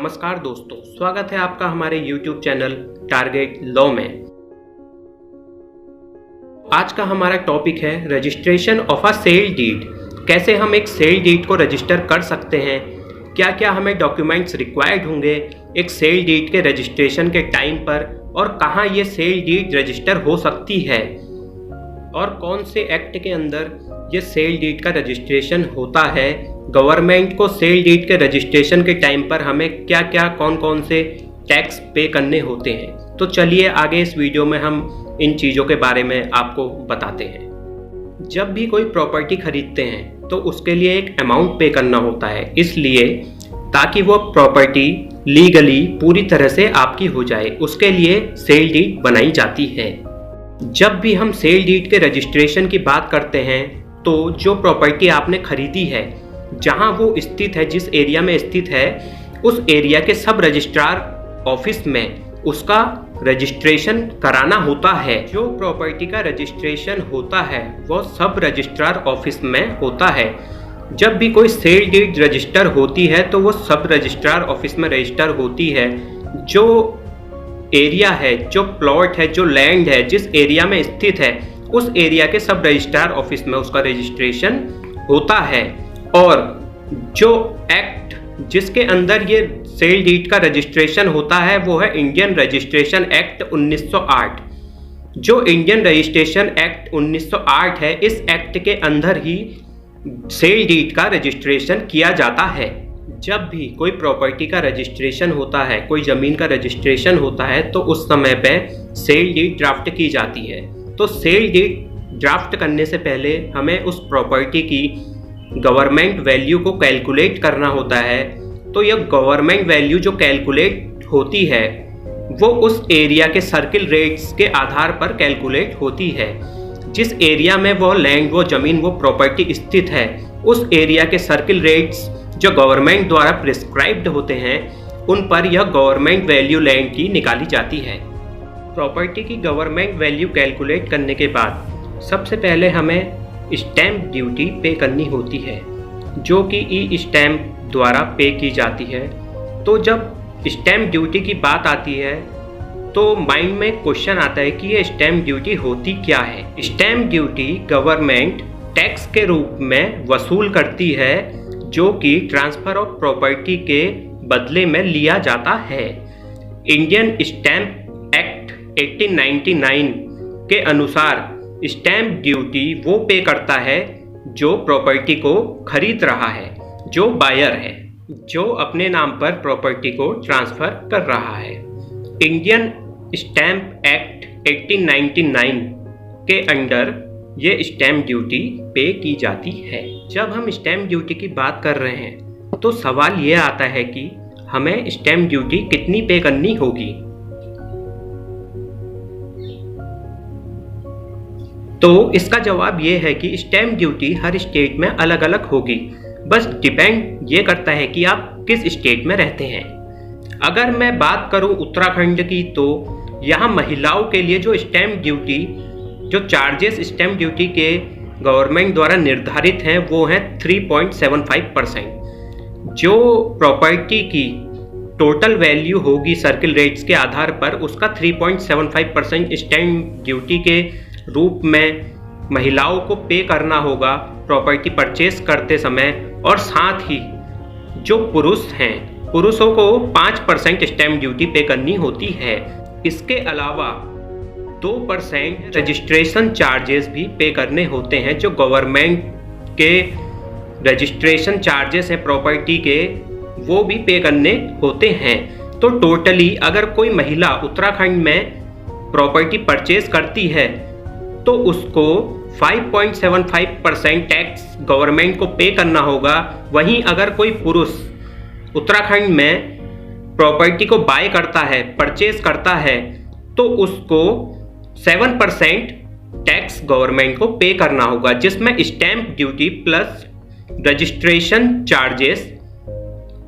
नमस्कार दोस्तों, स्वागत है आपका हमारे YouTube चैनल टारगेट लॉ में। आज का हमारा टॉपिक है registration of a sale deed. कैसे हम एक सेल डीड को रजिस्टर कर सकते हैं, क्या क्या हमें डॉक्यूमेंट्स रिक्वायर्ड होंगे एक सेल डीड के रजिस्ट्रेशन के टाइम पर, और कहाँ ये सेल डीड रजिस्टर हो सकती है, और कौन से एक्ट के अंदर ये सेल डीड का रजिस्ट्रेशन होता है। गवर्नमेंट को सेल डीड के रजिस्ट्रेशन के टाइम पर हमें क्या क्या कौन कौन से टैक्स पे करने होते हैं। तो चलिए आगे इस वीडियो में हम इन चीज़ों के बारे में आपको बताते हैं। जब भी कोई प्रॉपर्टी खरीदते हैं तो उसके लिए एक अमाउंट पे करना होता है, इसलिए ताकि वो प्रॉपर्टी लीगली पूरी तरह से आपकी हो जाए, उसके लिए सेल डीड बनाई जाती है। जब भी हम सेल डीड के रजिस्ट्रेशन की बात करते हैं तो जो प्रॉपर्टी आपने खरीदी है, जहां वो स्थित है, जिस एरिया में स्थित है, उस एरिया के सब रजिस्ट्रार ऑफिस में उसका रजिस्ट्रेशन कराना होता है। जो प्रॉपर्टी का रजिस्ट्रेशन होता है वो सब रजिस्ट्रार ऑफिस में होता है। जब भी कोई सेल डीड रजिस्टर होती है तो वो सब रजिस्ट्रार ऑफिस में रजिस्टर होती है। जो एरिया है, जो प्लॉट है, जो लैंड है, जिस एरिया में स्थित है, उस एरिया के सब रजिस्ट्रार ऑफिस में उसका रजिस्ट्रेशन होता है। और जो एक्ट जिसके अंदर ये सेल डीड का रजिस्ट्रेशन होता है वो है इंडियन रजिस्ट्रेशन एक्ट 1908। जो इंडियन रजिस्ट्रेशन एक्ट 1908 है, इस एक्ट के अंदर ही सेल डीड का रजिस्ट्रेशन किया जाता है। जब भी कोई प्रॉपर्टी का रजिस्ट्रेशन होता है, कोई ज़मीन का रजिस्ट्रेशन होता है, तो उस समय पे सेल डीड ड्राफ्ट की जाती है। तो सेल डीड ड्राफ्ट करने से पहले हमें उस प्रॉपर्टी की गवर्नमेंट वैल्यू को कैलकुलेट करना होता है। तो यह गवर्नमेंट वैल्यू जो कैलकुलेट होती है वो उस एरिया के सर्किल रेट्स के आधार पर कैलकुलेट होती है। जिस एरिया में वो लैंड, वो ज़मीन, वो प्रॉपर्टी स्थित है, उस एरिया के सर्किल रेट्स जो गवर्नमेंट द्वारा प्रिस्क्राइब्ड होते हैं, उन पर यह गवर्नमेंट वैल्यू लैंड की निकाली जाती है। प्रॉपर्टी की गवर्नमेंट वैल्यू कैलकुलेट करने के बाद सबसे पहले हमें स्टैम्प ड्यूटी पे करनी होती है, जो कि ई स्टैम्प द्वारा पे की जाती है। तो जब स्टैम्प ड्यूटी की बात आती है तो माइंड में क्वेश्चन आता है कि ये स्टैम्प ड्यूटी होती क्या है। स्टैम्प ड्यूटी गवर्नमेंट टैक्स के रूप में वसूल करती है, जो कि ट्रांसफ़र ऑफ प्रॉपर्टी के बदले में लिया जाता है। इंडियन स्टैम्प एक्ट 1899 के अनुसार स्टैम्प ड्यूटी वो पे करता है जो प्रॉपर्टी को खरीद रहा है, जो बायर है, जो अपने नाम पर प्रॉपर्टी को ट्रांसफ़र कर रहा है। इंडियन स्टैम्प एक्ट 1899 के अंडर ये स्टैम्प ड्यूटी पे की जाती है। जब हम स्टैम्प ड्यूटी की बात कर रहे हैं तो सवाल ये आता है कि हमें स्टैम्प ड्यूटी कितनी पे करनी होगी। तो इसका जवाब ये है कि स्टैम्प ड्यूटी हर स्टेट में अलग अलग होगी। बस डिपेंड ये करता है कि आप किस स्टेट में रहते हैं। अगर मैं बात करूं उत्तराखंड की, तो यहाँ महिलाओं के लिए जो स्टैम्प ड्यूटी, जो चार्जेस स्टैम्प ड्यूटी के गवर्नमेंट द्वारा निर्धारित हैं, वो हैं 3.75%। जो प्रॉपर्टी की टोटल वैल्यू होगी सर्किल रेट्स के आधार पर, उसका 3.75% स्टैम्प ड्यूटी के रूप में महिलाओं को पे करना होगा प्रॉपर्टी परचेस करते समय। और साथ ही जो पुरुष हैं, पुरुषों को 5% स्टैम्प ड्यूटी पे करनी होती है। इसके अलावा 2% रजिस्ट्रेशन चार्जेस भी पे करने होते हैं, जो गवर्नमेंट के रजिस्ट्रेशन चार्जेस हैं प्रॉपर्टी के, वो भी पे करने होते हैं। तो टोटली अगर कोई महिला उत्तराखंड में प्रॉपर्टी परचेस करती है तो उसको 5.75% टैक्स गवर्नमेंट को पे करना होगा। वहीं अगर कोई पुरुष उत्तराखंड में प्रॉपर्टी को बाय करता है, परचेस करता है, तो उसको 7% टैक्स गवर्नमेंट को पे करना होगा, जिसमें stamp duty plus registration charges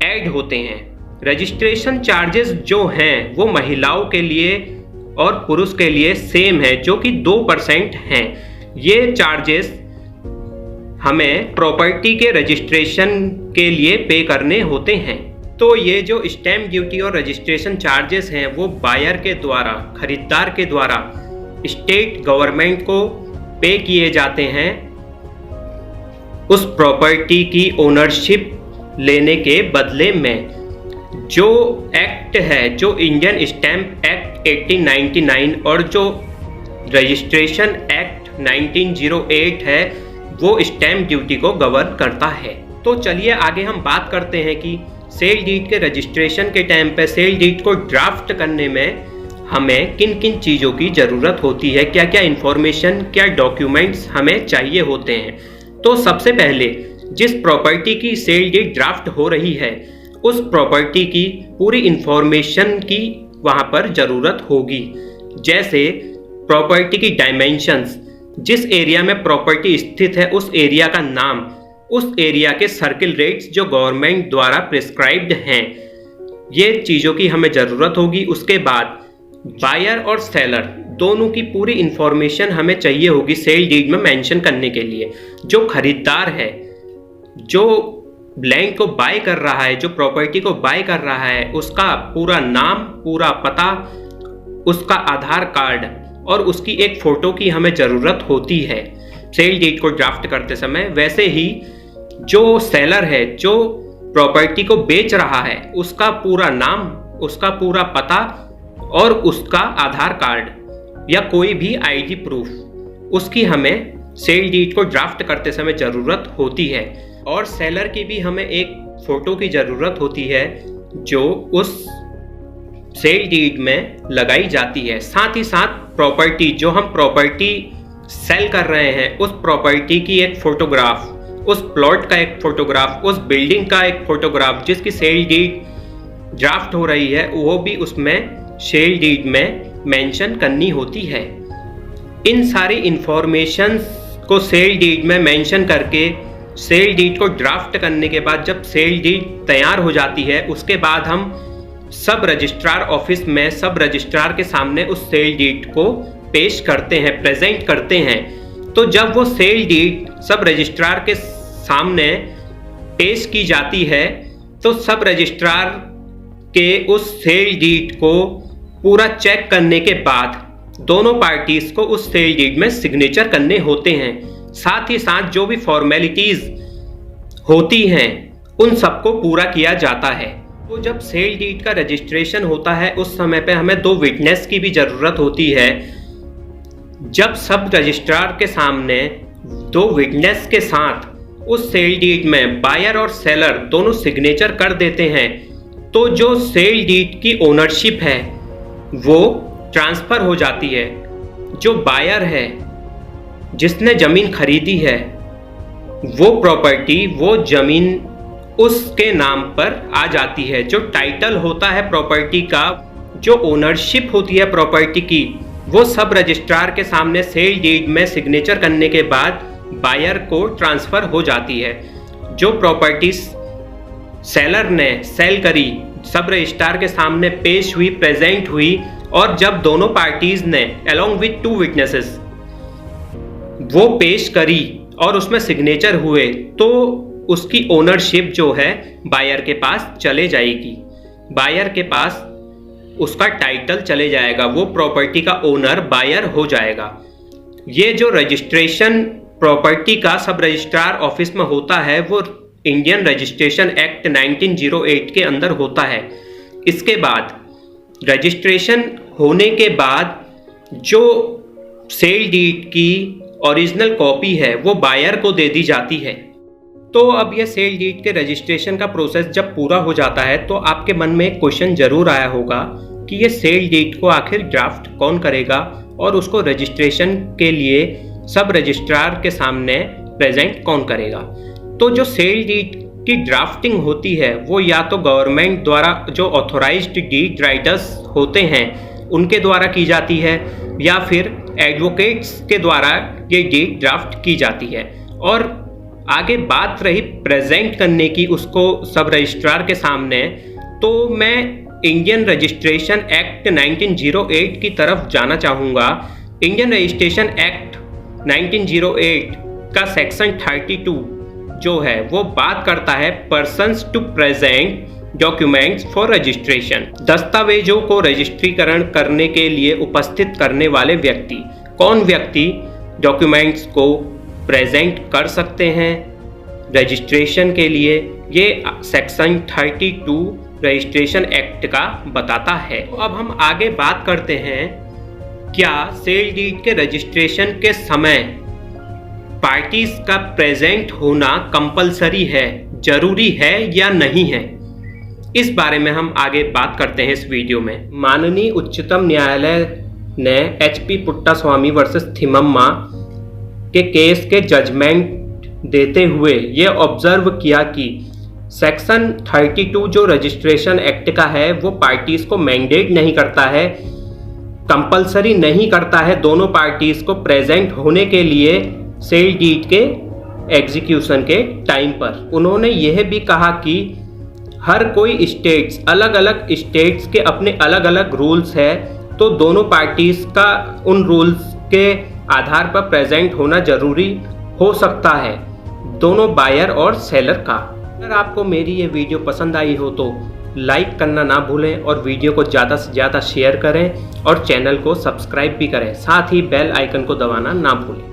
add होते हैं। रजिस्ट्रेशन चार्जेस जो हैं वो महिलाओं के लिए और पुरुष के लिए सेम है, जो कि 2% हैं। ये चार्जेस हमें प्रॉपर्टी के रजिस्ट्रेशन के लिए पे करने होते हैं। तो ये जो स्टैम्प ड्यूटी और रजिस्ट्रेशन चार्जेस हैं वो बायर के द्वारा, खरीदार के द्वारा स्टेट गवर्नमेंट को पे किए जाते हैं उस प्रॉपर्टी की ओनरशिप लेने के बदले में। जो एक्ट है, जो इंडियन स्टैम्प एक्ट 1899 और जो रजिस्ट्रेशन एक्ट 1908 है, वो स्टैम्प ड्यूटी को गवर्न करता है। तो चलिए आगे हम बात करते हैं कि सेल डीड के रजिस्ट्रेशन के टाइम पे सेल डीड को ड्राफ्ट करने में हमें किन किन चीज़ों की ज़रूरत होती है, क्या क्या इंफॉर्मेशन, क्या डॉक्यूमेंट्स हमें चाहिए होते हैं। तो सबसे पहले जिस प्रॉपर्टी की सेल डीड ड्राफ्ट हो रही है उस प्रॉपर्टी की पूरी इंफॉर्मेशन की वहाँ पर ज़रूरत होगी। जैसे प्रॉपर्टी की डायमेंशंस, जिस एरिया में प्रॉपर्टी स्थित है उस एरिया का नाम, उस एरिया के सर्किल रेट्स जो गवर्नमेंट द्वारा प्रिस्क्राइब्ड हैं, ये चीज़ों की हमें ज़रूरत होगी। उसके बाद बायर और सेलर दोनों की पूरी इंफॉर्मेशन हमें चाहिए होगी सेल डीड में मेंशन करने के लिए। जो खरीदार है, जो लैंड को बाय कर रहा है, जो प्रॉपर्टी को बाय कर रहा है, उसका पूरा नाम, पूरा पता, उसका आधार कार्ड और उसकी एक फ़ोटो की हमें ज़रूरत होती है सेल डीड को ड्राफ्ट करते समय। वैसे ही जो सेलर है, जो प्रॉपर्टी को बेच रहा है, उसका पूरा नाम, उसका पूरा पता और उसका आधार कार्ड या कोई भी आईडी प्रूफ, उसकी हमें सेल डीड को ड्राफ्ट करते समय ज़रूरत होती है। और सेलर की भी हमें एक फ़ोटो की ज़रूरत होती है जो उस सेल डीड में लगाई जाती है। साथ ही साथ प्रॉपर्टी, जो हम प्रॉपर्टी सेल कर रहे हैं, उस प्रॉपर्टी की एक फ़ोटोग्राफ, उस प्लॉट का एक फ़ोटोग्राफ, उस बिल्डिंग का एक फ़ोटोग्राफ जिसकी सेल डीड ड्राफ्ट हो रही है, वो भी उसमें सेल डीड में मेंशन करनी होती है। इन सारी इंफॉर्मेशंस को सेल डीड में मेंशन करके सेल डीड को ड्राफ्ट करने के बाद जब सेल डीड तैयार हो जाती है, उसके बाद हम सब रजिस्ट्रार ऑफिस में सब रजिस्ट्रार के सामने उस सेल डीड को पेश करते हैं, प्रेजेंट करते हैं। तो जब वो सेल डीड सब रजिस्ट्रार के सामने पेश की जाती है तो सब रजिस्ट्रार के उस सेल डीड को पूरा चेक करने के बाद दोनों पार्टीज को उस सेल डीड में सिग्नेचर करने होते हैं। साथ ही साथ जो भी फॉर्मेलिटीज होती हैं उन सबको पूरा किया जाता है। तो जब सेल डीड का रजिस्ट्रेशन होता है उस समय पे हमें दो विटनेस की भी ज़रूरत होती है। जब सब रजिस्ट्रार के सामने दो विटनेस के साथ उस सेल डीड में बायर और सेलर दोनों सिग्नेचर कर देते हैं तो जो सेल डीड की ओनरशिप है वो ट्रांसफ़र हो जाती है। जो बायर है, जिसने ज़मीन खरीदी है, वो प्रॉपर्टी, वो ज़मीन उसके नाम पर आ जाती है। जो टाइटल होता है प्रॉपर्टी का, जो ओनरशिप होती है प्रॉपर्टी की, वो सब रजिस्ट्रार के सामने सेल डीड में सिग्नेचर करने के बाद बायर को ट्रांसफ़र हो जाती है। जो प्रॉपर्टी सेलर ने सेल करी, सब रजिस्ट्रार के सामने पेश हुई, प्रेजेंट हुई, और जब दोनों पार्टीज ने अलोंग विद टू विटनेसेस वो पेश करी और उसमें सिग्नेचर हुए तो उसकी ओनरशिप जो है बायर के पास चले जाएगी। बायर के पास उसका टाइटल चले जाएगा, वो प्रॉपर्टी का ओनर बायर हो जाएगा। ये जो रजिस्ट्रेशन प्रॉपर्टी का सब रजिस्ट्रार ऑफिस में होता है वो इंडियन रजिस्ट्रेशन एक्ट 1908 के अंदर होता है। इसके बाद रजिस्ट्रेशन होने के बाद जो सेल डीड की ओरिजिनल कॉपी है वो बायर को दे दी जाती है। तो अब ये सेल डीड के रजिस्ट्रेशन का प्रोसेस जब पूरा हो जाता है तो आपके मन में एक क्वेश्चन जरूर आया होगा कि ये सेल डीड को आखिर ड्राफ्ट कौन करेगा और उसको रजिस्ट्रेशन के लिए सब रजिस्ट्रार के सामने प्रेजेंट कौन करेगा। तो जो सेल डीड की ड्राफ्टिंग होती है वो या तो गवर्नमेंट द्वारा जो ऑथोराइज्ड डीड राइटर्स होते हैं उनके द्वारा की जाती है या फिर एडवोकेट्स के द्वारा ये डीड ड्राफ्ट की जाती है। और आगे बात रही प्रेजेंट करने की उसको सब रजिस्ट्रार के सामने, तो मैं इंडियन रजिस्ट्रेशन एक्ट 1908 की तरफ जाना चाहूँगा। इंडियन रजिस्ट्रेशन एक्ट 1908 का सेक्शन 32 जो है वो बात करता है persons to present documents for registration. दस्तावेजों को रजिस्ट्रीकरण करने के लिए उपस्थित करने वाले व्यक्ति। कौन व्यक्ति डॉक्यूमेंट्स को प्रेजेंट कर सकते हैं रजिस्ट्रेशन के लिए, ये सेक्शन 32 रजिस्ट्रेशन एक्ट का बताता है। अब हम आगे बात करते हैं, क्या सेल डीड के रजिस्ट्रेशन के समय पार्टीज का प्रेजेंट होना कंपलसरी है, जरूरी है या नहीं है, इस बारे में हम आगे बात करते हैं इस वीडियो में। माननीय उच्चतम न्यायालय ने HP पुट्टास्वामी वर्सेस थिमम्मा के केस के जजमेंट देते हुए ये ऑब्जर्व किया कि सेक्शन 32 जो रजिस्ट्रेशन एक्ट का है वो पार्टीज को मैंडेट नहीं करता है, कंपलसरी नहीं करता है दोनों पार्टीज को प्रेजेंट होने के लिए सेल डीड के एग्जीक्यूशन के टाइम पर। उन्होंने यह भी कहा कि हर कोई स्टेट्स, अलग अलग स्टेट्स के अपने अलग अलग रूल्स है, तो दोनों पार्टीज का उन रूल्स के आधार पर प्रेजेंट होना जरूरी हो सकता है, दोनों बायर और सेलर का। अगर आपको मेरी ये वीडियो पसंद आई हो तो लाइक करना ना भूलें और वीडियो को ज़्यादा से ज़्यादा शेयर करें और चैनल को सब्सक्राइब भी करें, साथ ही बेल आइकन को दबाना ना भूलें।